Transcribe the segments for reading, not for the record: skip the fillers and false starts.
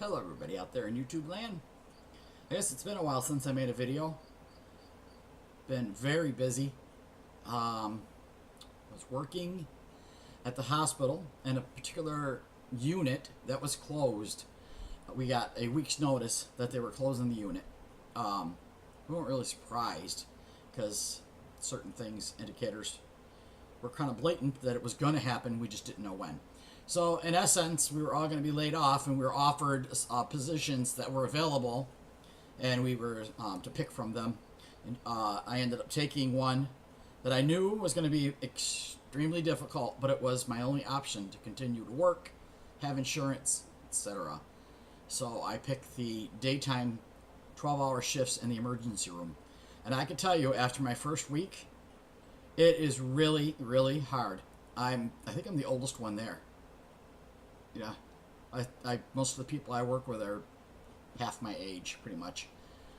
Hello everybody out there in YouTube land. I guess it's been a while since I made a video. Been very busy. Was working at the hospital in a particular unit that was closed. We got a week's notice that they were closing the unit. We weren't really surprised because certain things, indicators, were kind of blatant that it was going to happen. We just didn't know when. So in essence, we were all going to be laid off, and we were offered positions that were available, and we were to pick from them. And I ended up taking one that I knew was going to be extremely difficult, but it was my only option to continue to work, have insurance, etc. So I picked the daytime 12-hour shifts in the emergency room. And I can tell you, after my first week, it is really, really hard. I think I'm the oldest one there. Yeah, most of the people I work with are half my age, pretty much.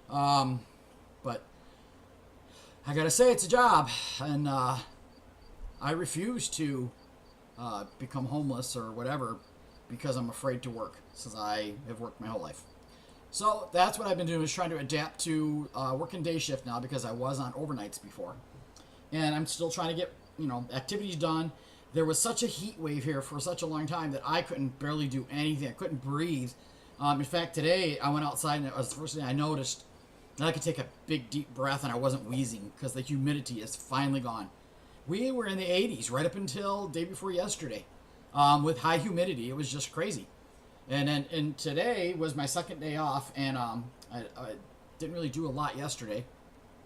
But I gotta say, it's a job, and I refuse to become homeless or whatever because I'm afraid to work, since I have worked my whole life. So that's what I've been doing, is trying to adapt to working day shift now, because I was on overnights before, and I'm still trying to get activities done. There was such a heat wave here for such a long time that I couldn't barely do anything. I couldn't breathe. In fact, today I went outside, and it was the first thing I noticed that I could take a big, deep breath, and I wasn't wheezing because the humidity is finally gone. We were in the 80s right up until day before yesterday with high humidity. It was just crazy. And today was my second day off, and I didn't really do a lot yesterday.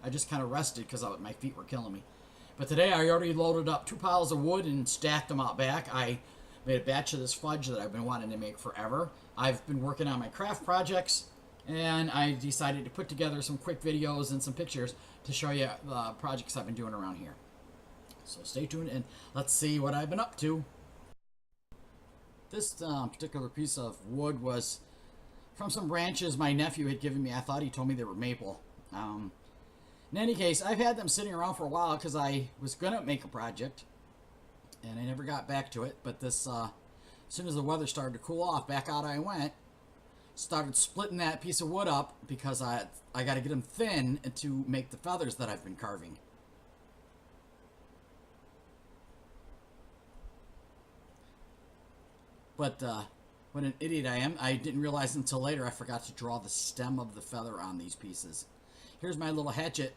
I just kind of rested because my feet were killing me. But today I already loaded up 2 piles of wood and stacked them out back. I made a batch of this fudge that I've been wanting to make forever. I've been working on my craft projects, and I decided to put together some quick videos and some pictures to show you the projects I've been doing around here. So stay tuned and let's see what I've been up to. This particular piece of wood was from some branches my nephew had given me. I thought he told me they were maple. In any case, I've had them sitting around for a while because I was going to make a project, and I never got back to it. But this, as soon as the weather started to cool off, back out I went. Started splitting that piece of wood up because I got to get them thin to make the feathers that I've been carving. But what an idiot I am. I didn't realize until later I forgot to draw the stem of the feather on these pieces. Here's my little hatchet.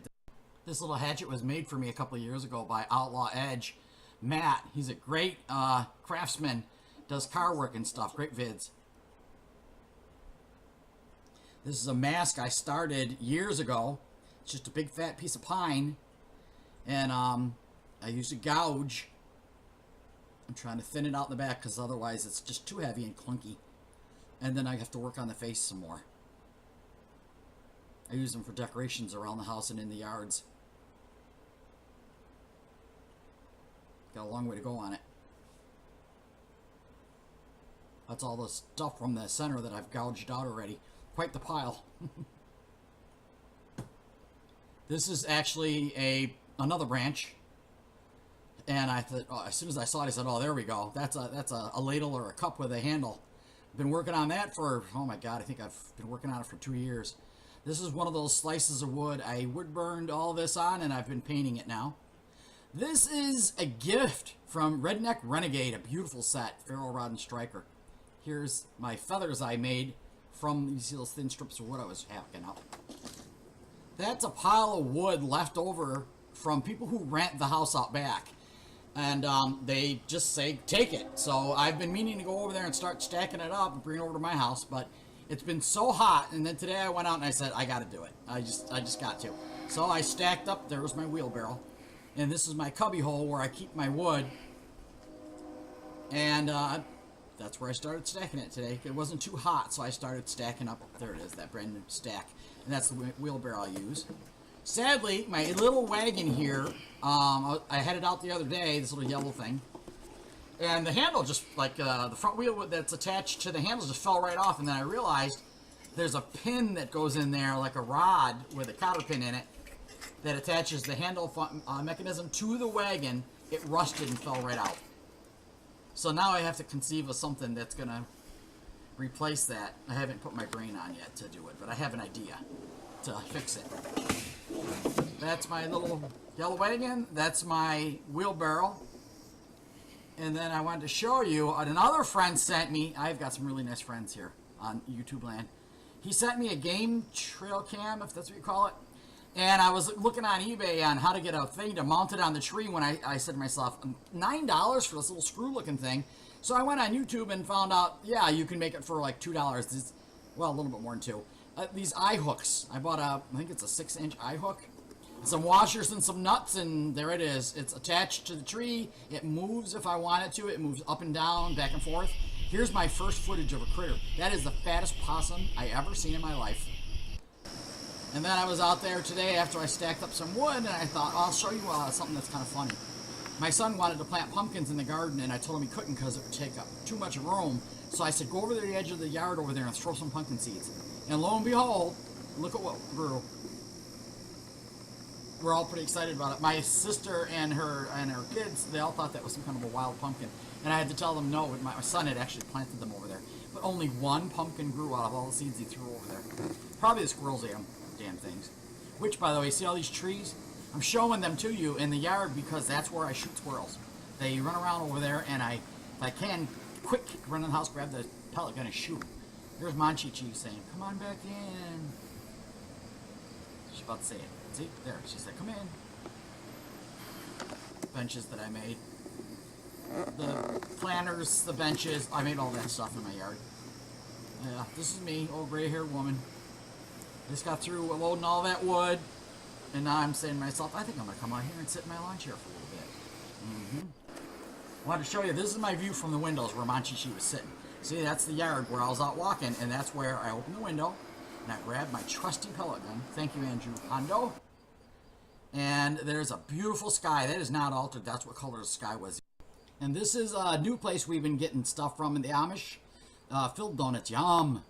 This little hatchet was made for me a couple of years ago by Outlaw Edge. Matt, he's a great craftsman, does car work and stuff, great vids. This is a mask I started years ago. It's just a big fat piece of pine, and I used a gouge. I'm trying to thin it out in the back because otherwise it's just too heavy and clunky. And then I have to work on the face some more. I use them for decorations around the house and in the yards. Got a long way to go on it. That's all the stuff from the center that I've gouged out already. Quite the pile. This is actually another branch. And I thought, as soon as I saw it, I said, oh, there we go. That's a ladle or a cup with a handle. Been working on that for, oh my God, I think I've been working on it for 2 years. This is one of those slices of wood. I wood burned all this on, and I've been painting it now. This is a gift from Redneck Renegade, a beautiful set, ferro rod and striker. Here's my feathers I made from, you see those thin strips of wood I was hacking up. That's a pile of wood left over from people who rent the house out back. And they just say, take it. So I've been meaning to go over there and start stacking it up and bring it over to my house, but it's been so hot, and then today I went out and I said, I got to do it. I just got to. So I stacked up. There was my wheelbarrow. And this is my cubby hole where I keep my wood. And that's where I started stacking it today. It wasn't too hot, so I started stacking up. There it is, that brand new stack. And that's the wheelbarrow I use. Sadly, my little wagon here, I had it out the other day, this little yellow thing. And the handle just, like, the front wheel that's attached to the handle just fell right off. And then I realized there's a pin that goes in there, like a rod with a cotter pin in it, that attaches the handle mechanism to the wagon. It rusted and fell right out. So now I have to conceive of something that's going to replace that. I haven't put my brain on yet to do it, but I have an idea to fix it. That's my little yellow wagon. That's my wheelbarrow. And then I wanted to show you, another friend sent me, I've got some really nice friends here on YouTube land. He sent me a game trail cam, if that's what you call it. And I was looking on eBay on how to get a thing to mount it on the tree when I said to myself, $9 for this little screw looking thing. So I went on YouTube and found out, yeah, you can make it for like $2. It's, well, a little bit more than two. These eye hooks. I bought I think it's a 6-inch eye hook. Some washers and some nuts, and there it is. It's attached to the tree. It moves if I want it to. It moves up and down, back and forth. Here's my first footage of a critter. That is the fattest possum I ever seen in my life. And then I was out there today after I stacked up some wood, and I thought, I'll show you something that's kind of funny. My son wanted to plant pumpkins in the garden, and I told him he couldn't because it would take up too much room. So I said, go over to the edge of the yard over there and throw some pumpkin seeds. And lo and behold, look at what grew. We're all pretty excited about it. My sister and her kids, they all thought that was some kind of a wild pumpkin. And I had to tell them no, my son had actually planted them over there. But only one pumpkin grew out of all the seeds he threw over there. Probably the squirrels ate them, damn things. Which, by the way, see all these trees? I'm showing them to you in the yard because that's where I shoot squirrels. They run around over there, and if I can, quick, run in the house, grab the pellet gun and shoot them. Here's Monchi-Chi saying, come on back in. She's about to say it. See, there, she said, come in. Benches that I made. The planters, the benches, I made all that stuff in my yard. Yeah, this is me, old gray-haired woman. Just got through loading all that wood, and now I'm saying to myself, I think I'm going to come out here and sit in my lawn chair for a little bit. I wanted to show you, this is my view from the windows where Monchi-Chi was sitting. See, that's the yard where I was out walking, and that's where I opened the window, and I grabbed my trusty pellet gun. Thank you, Andrew Hondo. And there's a beautiful sky. That is not altered. That's what color the sky was. And this is a new place we've been getting stuff from in the Amish. Filled donuts. Yum.